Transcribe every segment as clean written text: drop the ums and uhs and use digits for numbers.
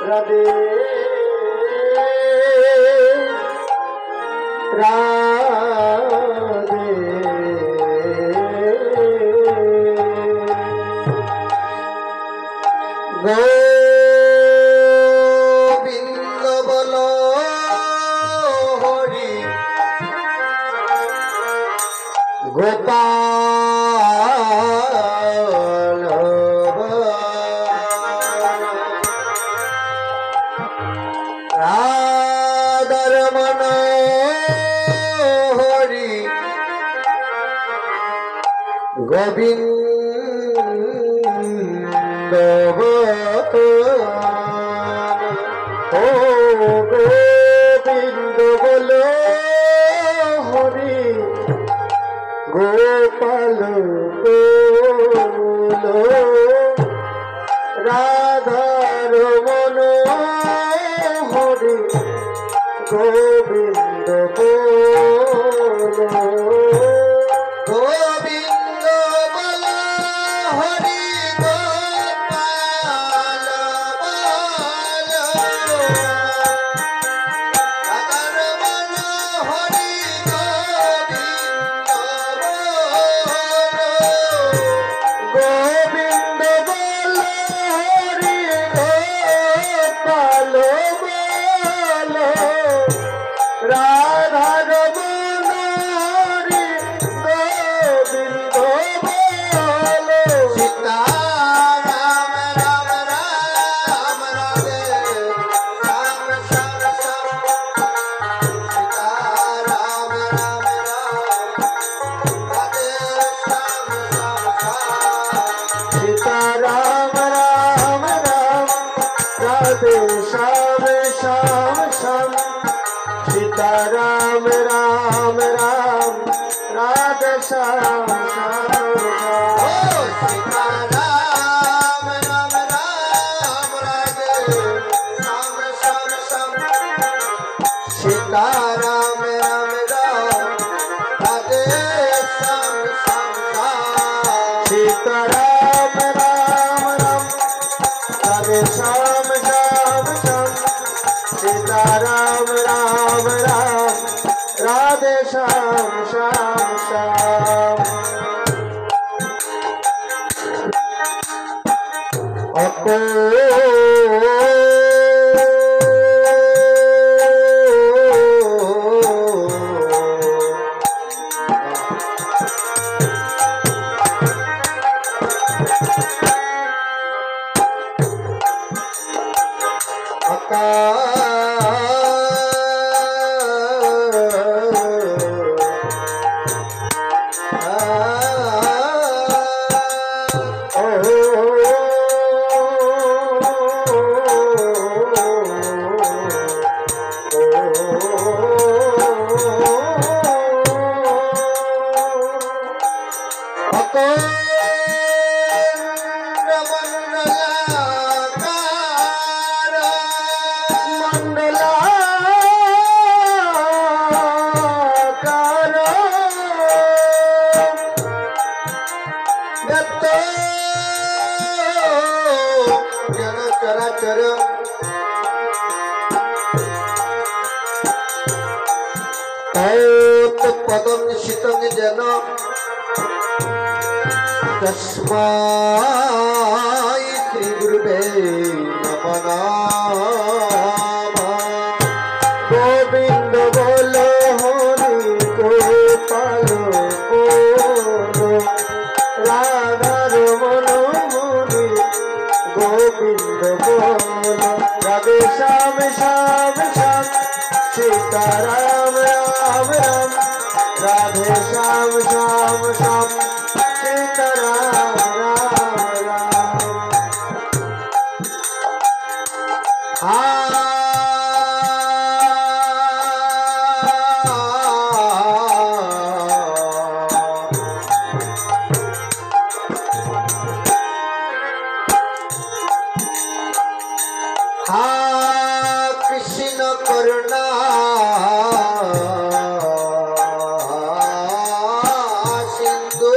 রাধে রাধে গোবিন্দ বল হরি গোপাল রাধার মন হরি গোবিন্দ ও গোবিন্দ বল হরি গোপাল রাধার মন হরি গোবিন্দ গোবিন্দ বল হরি গোপাল রাধার মন হরি গোবিন্দ বল হরি গোপাল রাধার মন হরি গোবিন্দ বল সীতা রাম রাম রাম রাধে রাম শ্যাম শ্যাম সীতা রাম রাম রাম রাধে শ্যাম শ্যাম সীতা রাম রাম রাম রাধে শ্যাম শ্যাম শ্যাম सीता राम राम राम राधे श्याम श्याम सीता राम राम राम राधे श्याम श्याम श्याम सीता राम राम राम राधे श्याम श्याम सीता राम राम राम राधे श्याम श्याम श्याम सीता राम राम राम राधे श्याम श्याम श्याम अपो पदम शीतंग जन तस्मै श्री गुरुवे नमः गोविंद बोलो हरि गोपाल बोलो राधार मन मुनि गोविंद बोलो राधे श्याम श्याम श्याम सीता राम राम राम राधे श्याम श्याम श्याम सीता राम राम राम कृष्ण करुणा सिंधु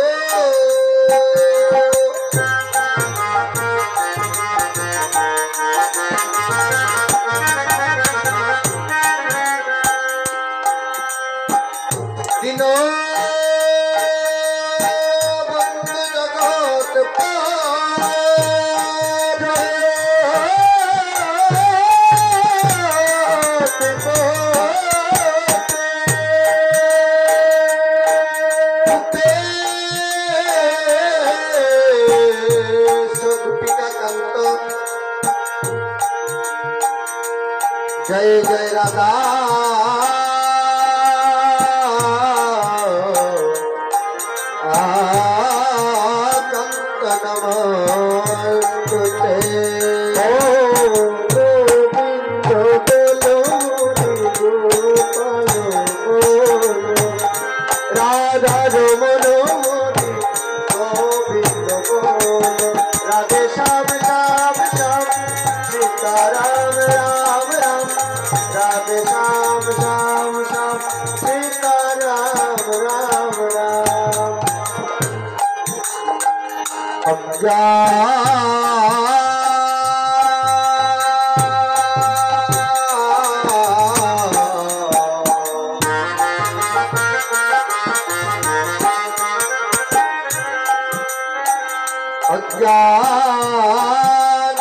जय जय राधा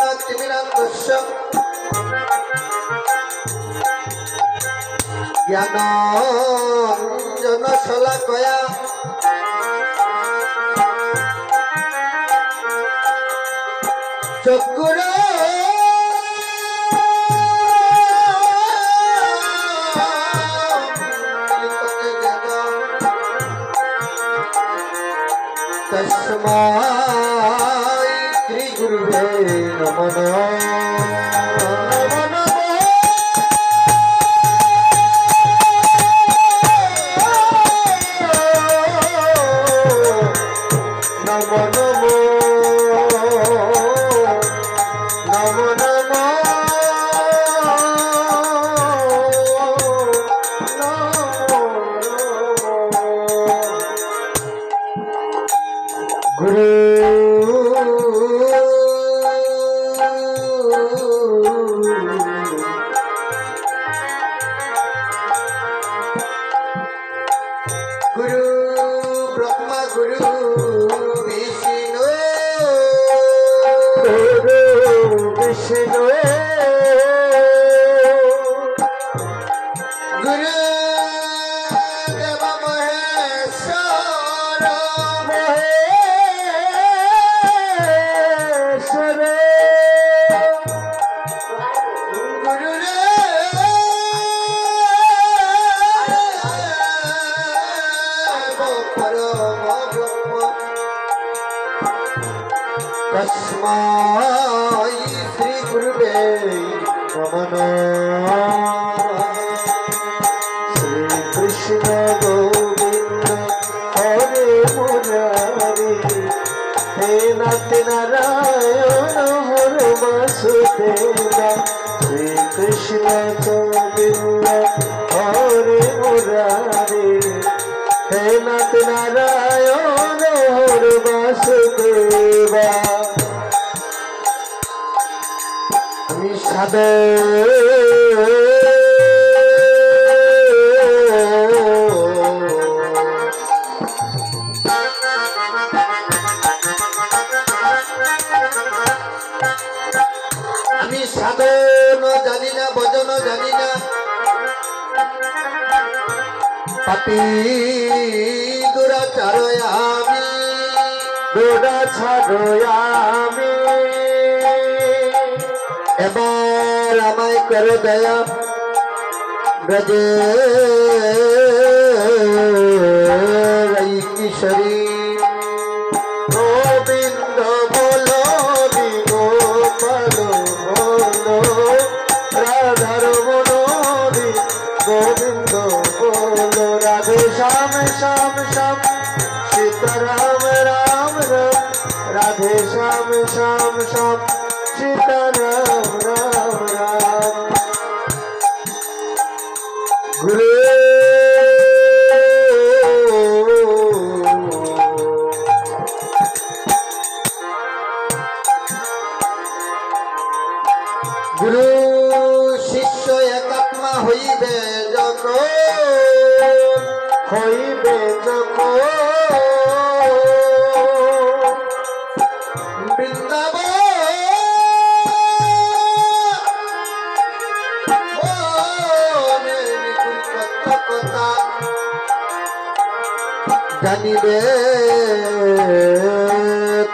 अज्ञानतिमिरन्दस्य ज्ञानाञ्जनशलाकया चक्षुरा तस्मै श्री गुरुवे नमः तस्मै श्री गुरुवे नमः श्री कृष्ण गोविंद हरे मुरारी हे नाथ नारायण हरे वासुदेवा श्री कृष्ण गोविंद हरे मुरारी हे नाथ नारायण हरे वासुदेवा साधे আমি সাধন জানি না ভজন জানি না পাপী দুরাচার আমি আমি এবার আমায় করো দয়া ব্রজে কিশোরী গোবিন্দ বলো গোপাল বলো রাধার মনোরি গোবিন্দ বলো রাধে শ্যাম শ্যাম শ্যাম সীতারাম রাম রাম রাধে শ্যাম শ্যাম শ্যাম सीताराम राम राम गुरु गुरु शिष्य एकात्मा হইবে যখন বৃন্দাবন জানিবে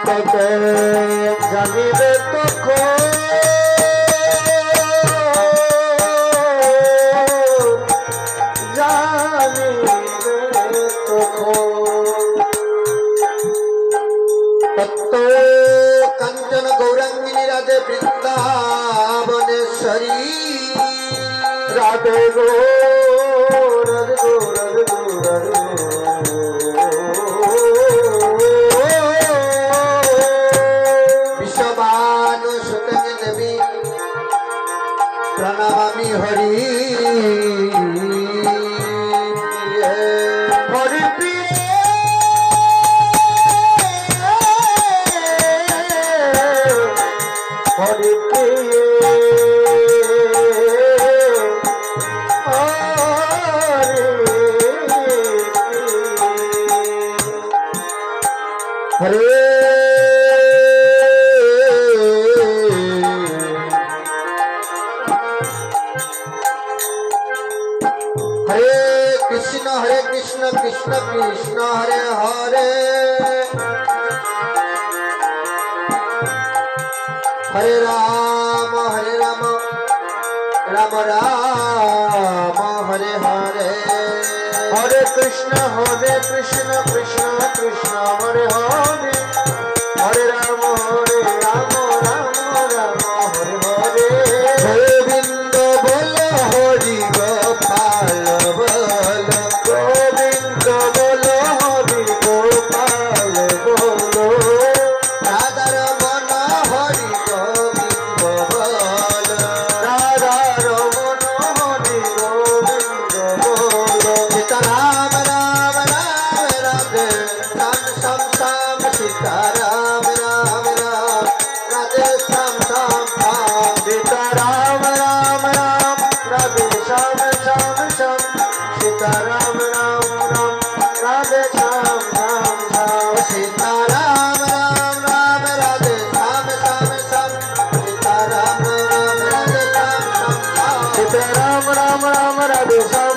তখন জানিবে তখন রাধে গো রাধে গো রাধে গো রাধে গো বিশ্ববানু সুতং দেবী প্রণমামি হরি হরি প্রিয়ে হরি প্রিয়ে হরে কৃষ্ণ কৃষ্ণ কৃষ্ণ হরে হরে হরে রাম রাম রাম হরে হরে হরে কৃষ্ণ কৃষ্ণ কৃষ্ণ হরে হরে হরে রাম রাম রাম হরে হরে গোবিন্দ বল হরি গোপাল বল গোবিন্দ বল হরি গোপাল বল রাধার মন হরি গোবিন্দ বল রাধার মন হরি গোবিন্দ বল সীতারাম রাম রাম রাধে শ্যাম শ্যাম শ্যাম সীতারাম রাম রাম রাধে শ্যাম শ্যাম শ্যাম সীতারাম রাম রাম রাধে শ্যাম শ্যাম শ্যাম সীতারাম রাম রাম রাধে শ্যাম শ্যাম শ্যাম সীতারাম রাম রাম রাধে শ্যাম শ্যাম শ্যাম সীতারাম রাম রাধে শ্যাম শ্যাম শ্যাম সীতারাম রাম রাম রাধে শ্যাম